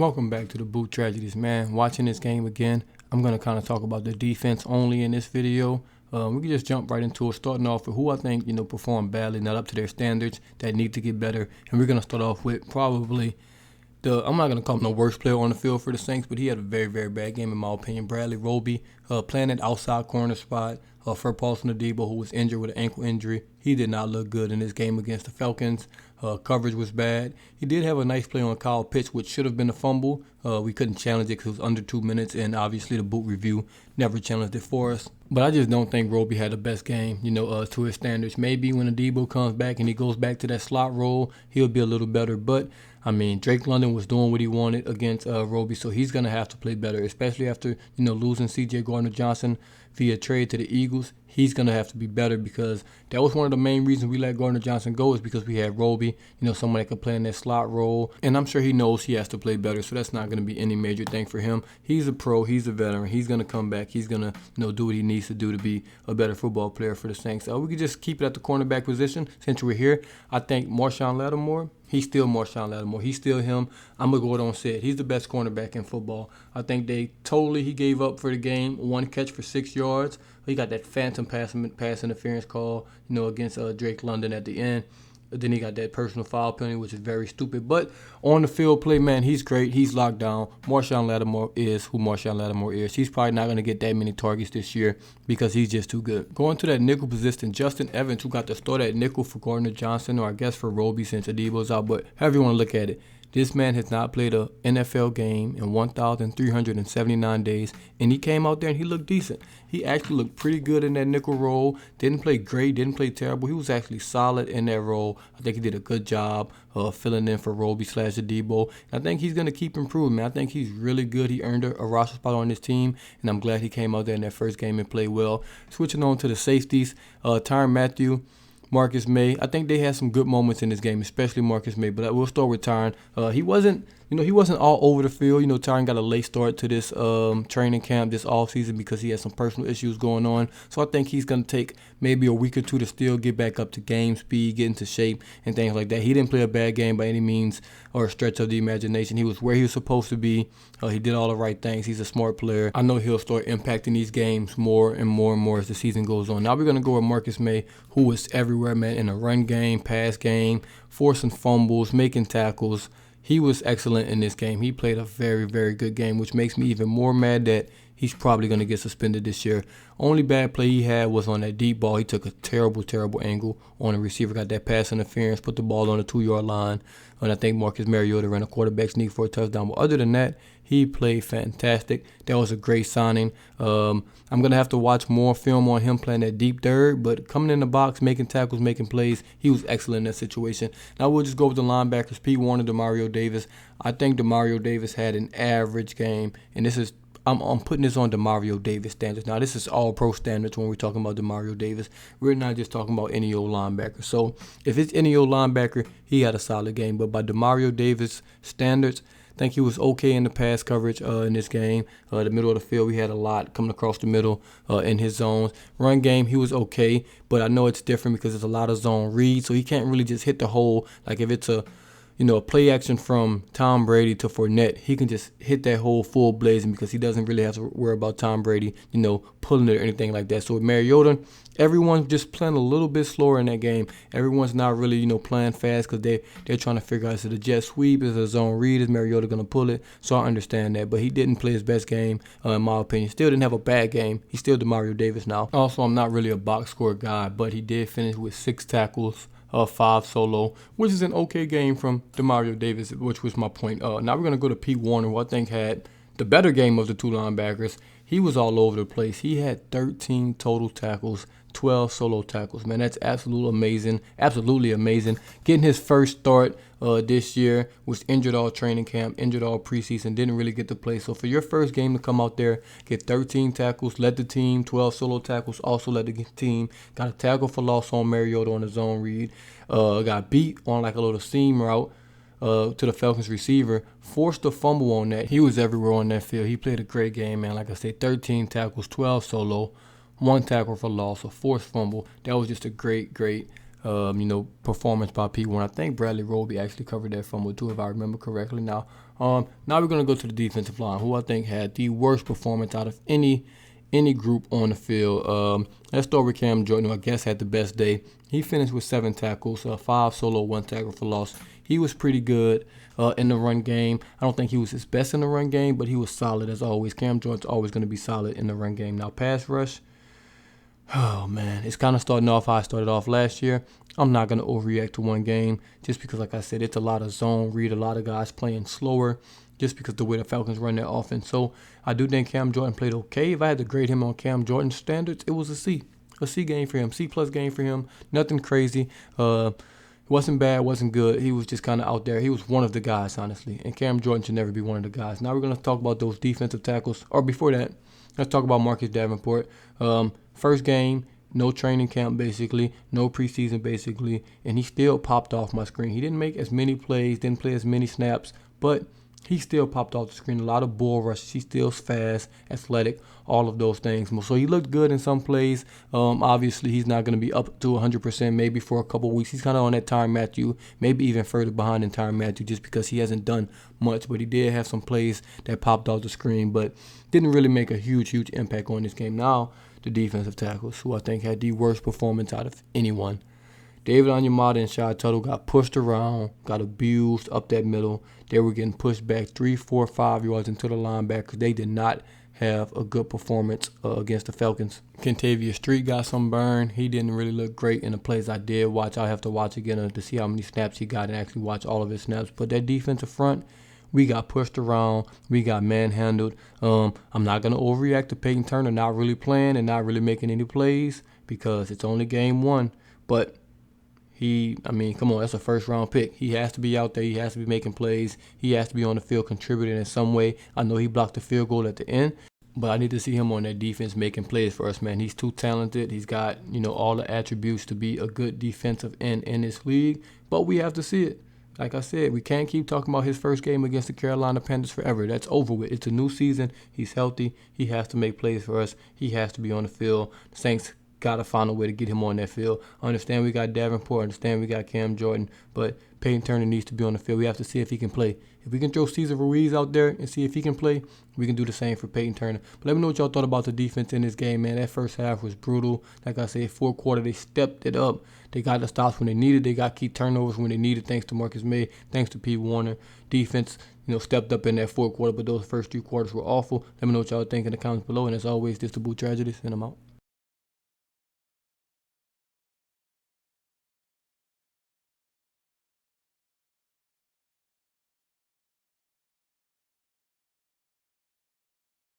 Welcome back to DaBoot Tragedies, man. Watching this game again, I'm going to kind of talk about the defense only in this video. We can just jump right into it, starting off with who I think, performed badly, not up to their standards, that need to get better. And we're going to start off with probably I'm not going to call him the worst player on the field for the Saints, but he had a very, very bad game in my opinion. Bradley Roby, playing that outside corner spot for Paulson Adebo, who was injured with an ankle injury. He did not look good in this game against the Falcons. Coverage was bad. He did have a nice play on Kyle Pitts, which should have been a fumble. We couldn't challenge it because it was under 2 minutes, and obviously the boot review never challenged it for us. But I just don't think Roby had the best game, to his standards. Maybe when Adebo comes back and he goes back to that slot role, he'll be a little better. But Drake London was doing what he wanted against Roby, so he's going to have to play better, especially after, losing C.J. Gardner-Johnson via trade to the Eagles. He's going to have to be better because that was one of the main reasons we let Gardner-Johnson go, is because we had Roby, someone that could play in that slot role. And I'm sure he knows he has to play better, so that's not going to be any major thing for him. He's a pro. He's a veteran. He's going to come back. He's going to, do what he needs to do to be a better football player for the Saints. We could just keep it at the cornerback position since we're here. I think Marshawn Lattimore, he's still Marshawn Lattimore. He's still him. I'm going to go on say it. He's the best cornerback in football. I think he gave up for the game. 1 catch for 6 yards. He got that phantom pass interference call, against Drake London at the end. Then he got that personal foul penalty, which is very stupid. But on the field play, man, he's great. He's locked down. Marshawn Lattimore is who Marshawn Lattimore is. He's probably not going to get that many targets this year because he's just too good. Going to that nickel position, Justin Evans, who got to start at nickel for Gardner-Johnson, or I guess for Roby since Adebo's out, but however you want to look at it. This man has not played an NFL game in 1,379 days, and he came out there and he looked decent. He actually looked pretty good in that nickel role. Didn't play great, didn't play terrible. He was actually solid in that role. I think he did a good job filling in for Roby/Adebo. I think he's going to keep improving, man. I think he's really good. He earned a roster spot on this team, and I'm glad he came out there in that first game and played well. Switching on to the safeties, Tyrone Matthew, Marcus Maye. I think they had some good moments in this game, especially Marcus Maye. But we'll start with Tyrone. He wasn't all over the field. Tyrone got a late start to this training camp this offseason because he had some personal issues going on. So I think he's going to take maybe a week or two to still get back up to game speed, get into shape, and things like that. He didn't play a bad game by any means or a stretch of the imagination. He was where he was supposed to be. He did all the right things. He's a smart player. I know he'll start impacting these games more and more and more as the season goes on. Now we're going to go with Marcus Maye, who was everywhere, man, in the run game, pass game, forcing fumbles, making tackles. He was excellent in this game. He played a very, very good game, which makes me even more mad that he's probably going to get suspended this year. Only bad play he had was on that deep ball. He took a terrible, terrible angle on the receiver, got that pass interference, put the ball on the 2-yard line, and I think Marcus Mariota ran a quarterback sneak for a touchdown. But other than that, he played fantastic. That was a great signing. I'm going to have to watch more film on him playing that deep third, but coming in the box, making tackles, making plays, he was excellent in that situation. Now we'll just go with the linebackers, Pete Werner, Demario Davis. I think Demario Davis had an average game, and this is I'm putting this on Demario Davis standards. Now, this is all pro standards when we're talking about Demario Davis. We're not just talking about any old linebacker. So if it's any old linebacker, he had a solid game. But by Demario Davis standards, I think he was okay in the pass coverage in this game. The middle of the field, we had a lot coming across the middle in his zones. Run game, he was okay, but I know it's different because there's a lot of zone reads, so he can't really just hit the hole. Like if it's a play action from Tom Brady to Fournette, he can just hit that hole full blazing because he doesn't really have to worry about Tom Brady, pulling it or anything like that. So with Mariota, everyone's just playing a little bit slower in that game. Everyone's not really, playing fast because they're trying to figure out, is it a jet sweep, is it a zone read, is Mariota going to pull it? So I understand that, but he didn't play his best game, in my opinion. Still didn't have a bad game. He's still Demario Davis now. Also, I'm not really a box score guy, but he did finish with 6 tackles, 5 solo, which is an okay game from Demario Davis, which was my point. Now we're going to go to Pete Werner, who I think had the better game of the 2 linebackers. He was all over the place. He had 13 total tackles, 12 solo tackles. Man, that's absolutely amazing. Getting his first start this year, was injured all training camp, injured all preseason, didn't really get to play. So for your first game to come out there, get 13 tackles, led the team, 12 solo tackles, also led the team, got a tackle for loss on Mariota on the zone read, got beat on like a little seam route to the Falcons receiver, forced a fumble on that. He was everywhere on that field. He played a great game, man. Like I said, 13 tackles, 12 solo, 1 tackle for loss, a forced fumble. That was just a great performance by Pete Werner. I think Bradley Roby actually covered that fumble too, if I remember correctly. Now, Now we're going to go to the defensive line, who I think had the worst performance out of any group on the field. Let's start with Cam Jordan, who I guess had the best day. He finished with 7 tackles, 5 solo, 1 tackle for loss. He was pretty good in the run game. I don't think he was his best in the run game, but he was solid as always. Cam Jordan's always going to be solid in the run game. Now, pass rush, oh, man, it's kind of starting off how I started off last year. I'm not going to overreact to one game just because, like I said, it's a lot of zone read, a lot of guys playing slower just because the way the Falcons run their offense. So I do think Cam Jordan played okay. If I had to grade him on Cam Jordan standards, it was a C. A C game for him, C+ game for him. Nothing crazy. Wasn't bad, wasn't good. He was just kind of out there. He was one of the guys, honestly. And Cam Jordan should never be one of the guys. Now we're going to talk about those defensive tackles. Or before that, let's talk about Marcus Davenport. First game, no training camp basically, no preseason basically, and he still popped off my screen. He didn't make as many plays, didn't play as many snaps, but he still popped off the screen. A lot of bull rushes. He's still fast, athletic, all of those things. So he looked good in some plays. Obviously, he's not going to be up to 100% maybe for a couple weeks. He's kind of on that Tyrone Matthew, maybe even further behind than Tyrone Matthew just because he hasn't done much. But he did have some plays that popped off the screen, but didn't really make a huge impact on this game. Now, the defensive tackles, who I think had the worst performance out of anyone. David Onyemata and Shy Tuttle got pushed around, got abused up that middle. They were getting pushed back 3, 4, 5 yards into the linebackers. They did not have a good performance against the Falcons. Kentavious Street got some burn. He didn't really look great in the plays I did watch. I have to watch again to see how many snaps he got and actually watch all of his snaps. But that defensive front, we got pushed around. We got manhandled. I'm not going to overreact to Peyton Turner not really playing and not really making any plays because it's only game 1. But come on, that's a first-round pick. He has to be out there. He has to be making plays. He has to be on the field contributing in some way. I know he blocked the field goal at the end, but I need to see him on that defense making plays for us, man. He's too talented. He's got, all the attributes to be a good defensive end in this league, but we have to see it. Like I said, we can't keep talking about his first game against the Carolina Panthers forever. That's over with. It's a new season. He's healthy. He has to make plays for us. He has to be on the field. The Saints got to find a way to get him on that field. I understand we got Davenport. I understand we got Cam Jordan. But Peyton Turner needs to be on the field. We have to see if he can play. If we can throw Cesar Ruiz out there and see if he can play, we can do the same for Peyton Turner. But let me know what y'all thought about the defense in this game, man. That first half was brutal. Like I said, fourth quarter, they stepped it up. They got the stops when they needed. They got key turnovers when they needed, thanks to Marcus Maye, thanks to P. Werner. Defense, stepped up in that fourth quarter, but those first 3 quarters were awful. Let me know what y'all think in the comments below. And as always, this is DaBoot Tragedies, and I'm out.